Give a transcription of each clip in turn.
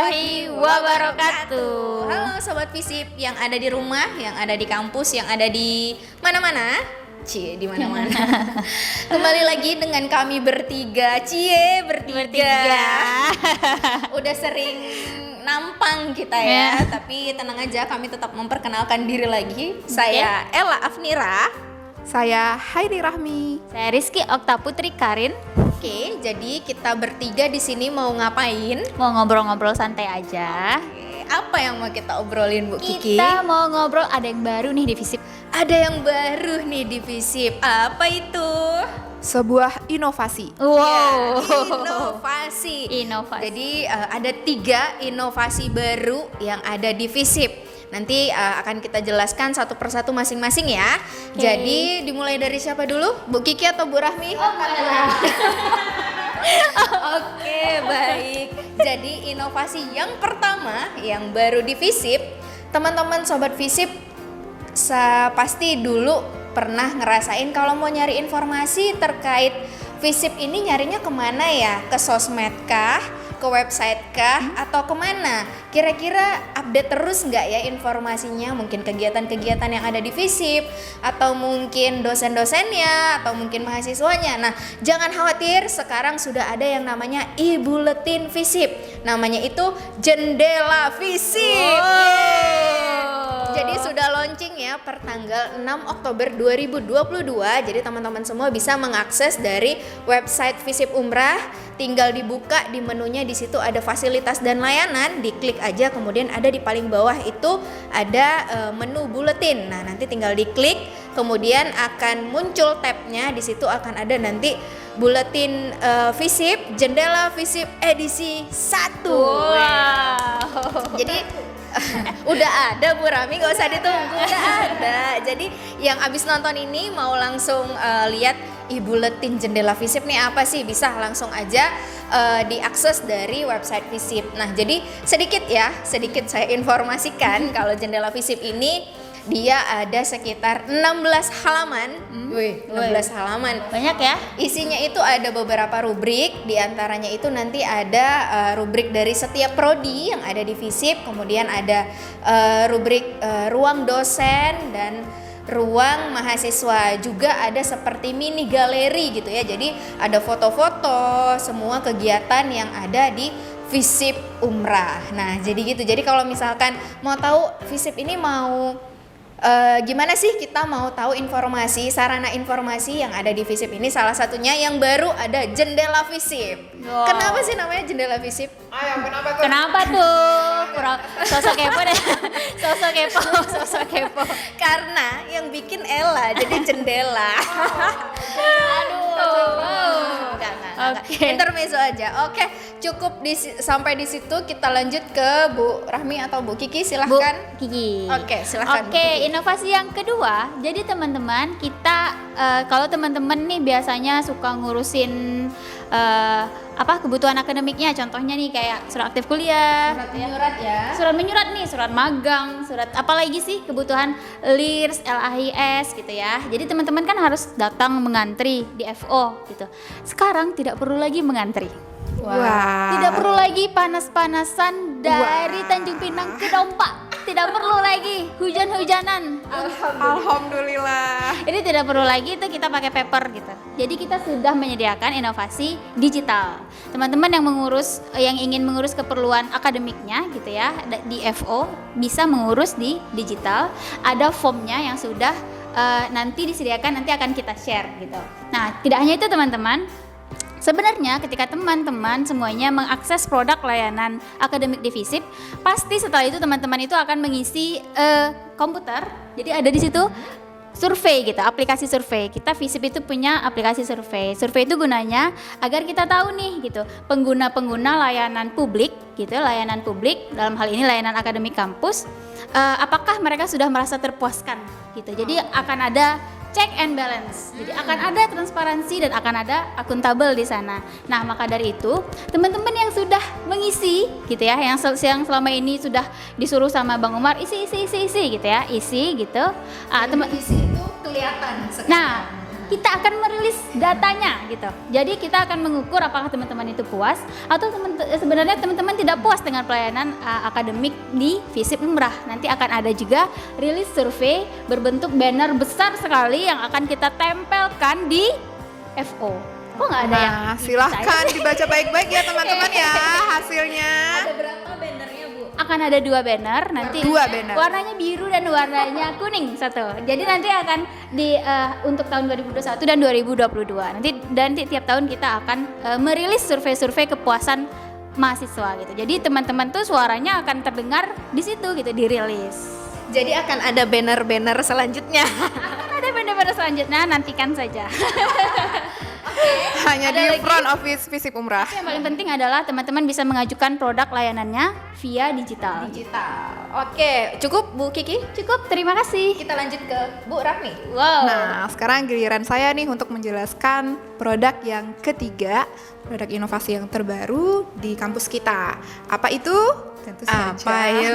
warahmatullahi wabarakatuh. Halo Sobat Visip yang ada di rumah, yang ada di kampus, yang ada di mana-mana. Di mana-mana. Kembali lagi dengan kami bertiga. Bertiga. Udah sering nampang kita ya, tapi tenang aja, kami tetap memperkenalkan diri lagi. Saya Ella Afnira. Saya Hairi Rahmi. Saya Rizky Okta Putri Karin. Oke, jadi kita bertiga di sini mau ngapain? Mau ngobrol-ngobrol santai aja. Apa yang mau kita obrolin, Bu Kiki? Kita mau ngobrol, ada yang baru nih di Visip. Ada yang baru nih di Visip. Apa itu? Sebuah inovasi. Wow. Inovasi. Inovasi. Jadi ada 3 inovasi baru yang ada di Visip. Nanti akan kita jelaskan satu persatu masing-masing ya. Jadi dimulai dari siapa dulu? Bu Kiki atau Bu Rahmi? Oke, baik. Jadi inovasi yang pertama yang baru di Visip, teman-teman Sobat Visip pasti dulu pernah ngerasain kalau mau nyari informasi terkait Visip ini nyarinya kemana ya? Ke sosmed kah? Ke website kah? Atau kemana? Kira-kira update terus nggak ya informasinya? Mungkin kegiatan-kegiatan yang ada di Visip, atau mungkin dosen-dosennya, atau mungkin mahasiswanya. Nah, jangan khawatir, sekarang sudah ada yang namanya e-bulletin Visip. Namanya itu Jendela Visip. Jadi sudah launching ya per tanggal 6 Oktober 2022. Jadi teman-teman semua bisa mengakses dari website Visip Umrah. Tinggal dibuka di menunya, di situ ada fasilitas dan layanan, diklik aja, kemudian ada di paling bawah itu ada menu buletin. Nah, nanti tinggal diklik, kemudian akan muncul tabnya, di situ akan ada nanti buletin Visip, Jendela Visip edisi 1. Wow. Jadi udah ada Bu Rami, gak usah ditunggu, udah ada. Jadi yang abis nonton ini mau langsung lihat buletin Jendela Visip nih apa sih, bisa langsung aja diakses dari website Visip. Nah, jadi sedikit saya informasikan kalau Jendela Visip ini dia ada sekitar 16 halaman. 16 halaman. Banyak ya? Isinya itu ada beberapa rubrik, diantaranya itu nanti ada rubrik dari setiap prodi yang ada di Visip, kemudian ada rubrik ruang dosen dan ruang mahasiswa, juga ada seperti mini galeri gitu ya. Jadi ada foto-foto semua kegiatan yang ada di Visip Umrah. Nah, jadi gitu. Jadi kalau misalkan mau tahu Visip ini mau gimana sih, kita mau tahu informasi, sarana informasi yang ada di Visip ini, salah satunya yang baru ada Jendela Visip. Wow. Kenapa sih namanya Jendela Visip? Ayo, kenapa tuh? Kenapa tuh? Sosok kepo deh. Sosok kepo. Karena yang bikin Ella jadi jendela. Enggak. Oke. Intermezzo aja. Oke, cukup sampai di situ. Kita lanjut ke Bu Rahmi atau Bu Kiki, silahkan. Bu Kiki. Oke, silahkan. Oke, inovasi yang kedua. Jadi teman-teman, kita kalau teman-teman nih biasanya suka ngurusin kebutuhan akademiknya. Contohnya nih kayak surat aktif kuliah, surat menyurat nih, surat magang, surat apalagi sih kebutuhan LIRS, LAIS gitu ya. Jadi teman-teman kan harus datang mengantri di FO gitu. Sekarang tidak perlu lagi mengantri. Wow. Tidak perlu lagi panas-panasan dari Tanjung Pinang ke Dompa. Tidak perlu lagi hujan-hujanan. Alhamdulillah. Ini tidak perlu lagi, itu kita pakai paper gitu. Jadi kita sudah menyediakan inovasi digital. Teman-teman yang ingin mengurus keperluan akademiknya gitu ya di FO bisa mengurus di digital. Ada formnya yang sudah nanti disediakan, nanti akan kita share gitu. Nah, tidak hanya itu teman-teman. Sebenarnya ketika teman-teman semuanya mengakses produk layanan akademik di Visip, pasti setelah itu teman-teman itu akan mengisi komputer. Jadi ada di situ survei gitu, aplikasi survei. Kita Visip itu punya aplikasi survei. Survei itu gunanya agar kita tahu nih gitu, pengguna-pengguna layanan publik gitu, layanan publik dalam hal ini layanan akademik kampus, apakah mereka sudah merasa terpuaskan gitu. Jadi akan ada check and balance. Jadi akan ada transparansi dan akan ada akuntabel di sana. Nah, maka dari itu, teman-teman yang sudah mengisi gitu ya, yang selama ini sudah disuruh sama Bang Umar isi gitu ya, isi gitu. Isi itu kelihatan sekarang. Nah, kita akan merilis datanya gitu. Jadi kita akan mengukur apakah teman-teman itu puas atau sebenarnya teman-teman tidak puas dengan pelayanan akademik di FISIP Umrah. Nanti akan ada juga rilis survei berbentuk banner besar sekali yang akan kita tempelkan di FO. Kok nggak ada yang Nah, silahkan dibaca baik-baik ya teman-teman ya hasilnya. Ada berapa bannernya, Bu? Akan ada 2 banner nanti. 2 banner. Warnanya biru dan warnanya kuning satu. Jadi nanti akan di untuk tahun 2021 dan 2022. Nanti tiap tahun kita akan merilis survei-survei kepuasan mahasiswa gitu. Jadi teman-teman tuh suaranya akan terdengar di situ gitu, dirilis. Jadi akan ada banner-banner selanjutnya. Akan ada banner-banner selanjutnya, nantikan saja. Hanya Ada di lagi? front office FISIP Umrah. Yang paling penting adalah teman-teman bisa mengajukan produk layanannya via digital. Digital. Oke, cukup Bu Kiki? Cukup, terima kasih. Kita lanjut ke Bu Rahmi. Wow. Nah, sekarang giliran saya nih untuk menjelaskan produk yang ketiga, produk inovasi yang terbaru di kampus kita. Apa itu? Tentu saja. Apa yuk?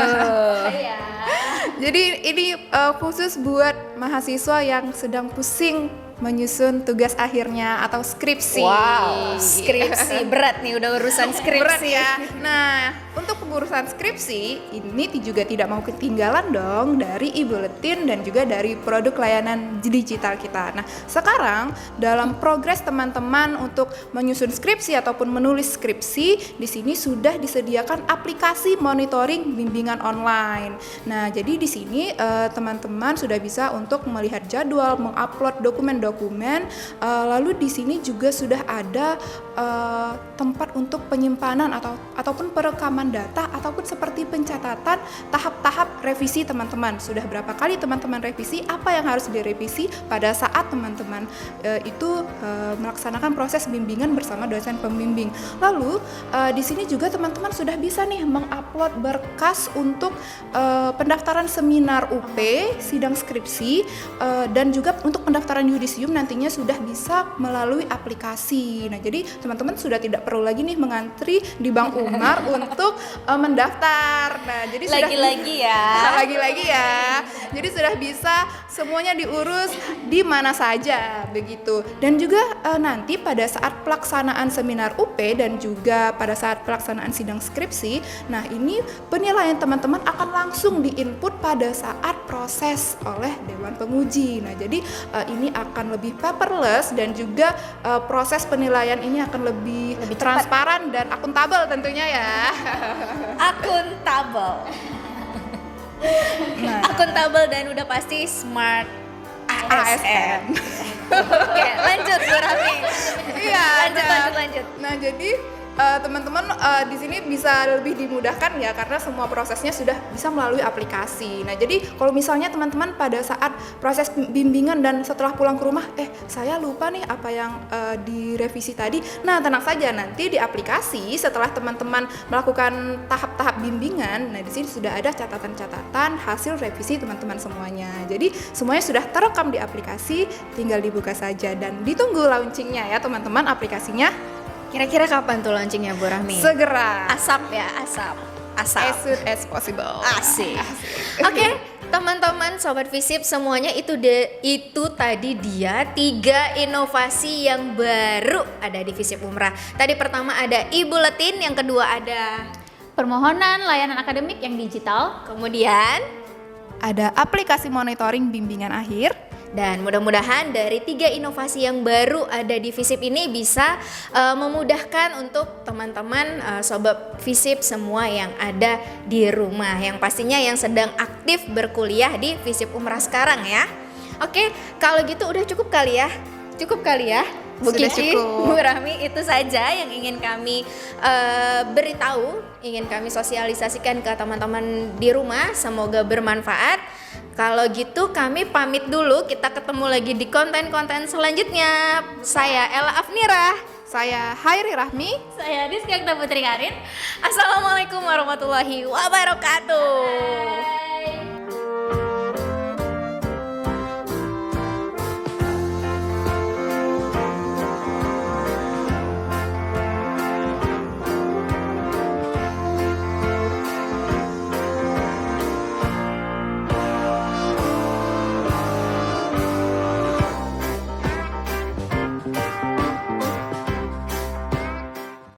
Iya. Jadi ini khusus buat mahasiswa yang sedang pusing menyusun tugas akhirnya atau skripsi. Wow, skripsi berat nih, udah urusan skripsi. Berat ya. Nah, untuk pengurusan skripsi ini juga tidak mau ketinggalan dong dari e-bulletin dan juga dari produk layanan digital kita. Nah, sekarang dalam progres teman-teman untuk menyusun skripsi ataupun menulis skripsi, di sini sudah disediakan aplikasi monitoring bimbingan online. Nah, jadi di sini teman-teman sudah bisa untuk melihat jadwal, mengupload dokumen-dokumen. Lalu di sini juga sudah ada tempat untuk penyimpanan ataupun perekaman data ataupun seperti pencatatan tahap-tahap revisi teman-teman. Sudah berapa kali teman-teman revisi, apa yang harus direvisi pada saat teman-teman itu melaksanakan proses bimbingan bersama dosen pembimbing. Lalu di sini juga teman-teman sudah bisa nih mengupload berkas untuk pendaftaran seminar UP, sidang skripsi, dan juga untuk pendaftaran yudisium nantinya sudah bisa melalui aplikasi. Nah, jadi teman-teman sudah tidak perlu lagi nih mengantri di Bank Umar untuk mendaftar. Nah, jadi Lagi-lagi ya. lagi-lagi ya. Jadi sudah bisa semuanya diurus di mana saja begitu. Dan juga nanti pada saat pelaksanaan seminar UP dan juga pada saat pelaksanaan sidang skripsi, nah ini penilaian teman-teman akan langsung diinput pada saat proses oleh Dewan Penguji. Nah, jadi ini akan lebih paperless dan juga proses penilaian ini akan lebih transparan dan akuntabel tentunya ya. Akuntabel. Nah, Akuntabel dan udah pasti smart ASN. Oke, lanjut Bu Rahmi. Iya. Lanjut. Nah, jadi teman-teman di sini bisa lebih dimudahkan ya karena semua prosesnya sudah bisa melalui aplikasi. Nah, jadi kalau misalnya teman-teman pada saat proses bimbingan dan setelah pulang ke rumah, saya lupa nih apa yang direvisi tadi. Nah, tenang saja, nanti di aplikasi setelah teman-teman melakukan tahap-tahap bimbingan, nah di sini sudah ada catatan-catatan hasil revisi teman-teman semuanya. Jadi semuanya sudah terekam di aplikasi, tinggal dibuka saja dan ditunggu launchingnya ya teman-teman aplikasinya. Kira-kira kapan tuh launchingnya Bu Rahmi? Segera. Asap ya, asap. As soon as possible. Asik. Oke, teman-teman sobat FISIP semuanya itu tadi dia 3 inovasi yang baru ada di FISIP Umrah. Tadi pertama ada e-bulletin, yang kedua ada Permohonan layanan akademik yang digital. kemudian Ada aplikasi monitoring bimbingan akhir. dan mudah-mudahan dari 3 inovasi yang baru ada di FISIP ini bisa memudahkan untuk teman-teman sobat FISIP semua yang ada di rumah, yang pastinya yang sedang aktif berkuliah di FISIP Umrah sekarang ya. Oke, kalau gitu udah cukup kali ya? Cukup kali ya? Bu Sudah Kiki, cukup. Bu Rahmi, itu saja yang ingin kami beritahu, ingin kami sosialisasikan ke teman-teman di rumah. Semoga bermanfaat. Kalau gitu kami pamit dulu, kita ketemu lagi di konten-konten selanjutnya. Saya Ella Afnira. Saya Hairi Rahmi. Saya Rizky Putri Karin. Assalamualaikum warahmatullahi wabarakatuh.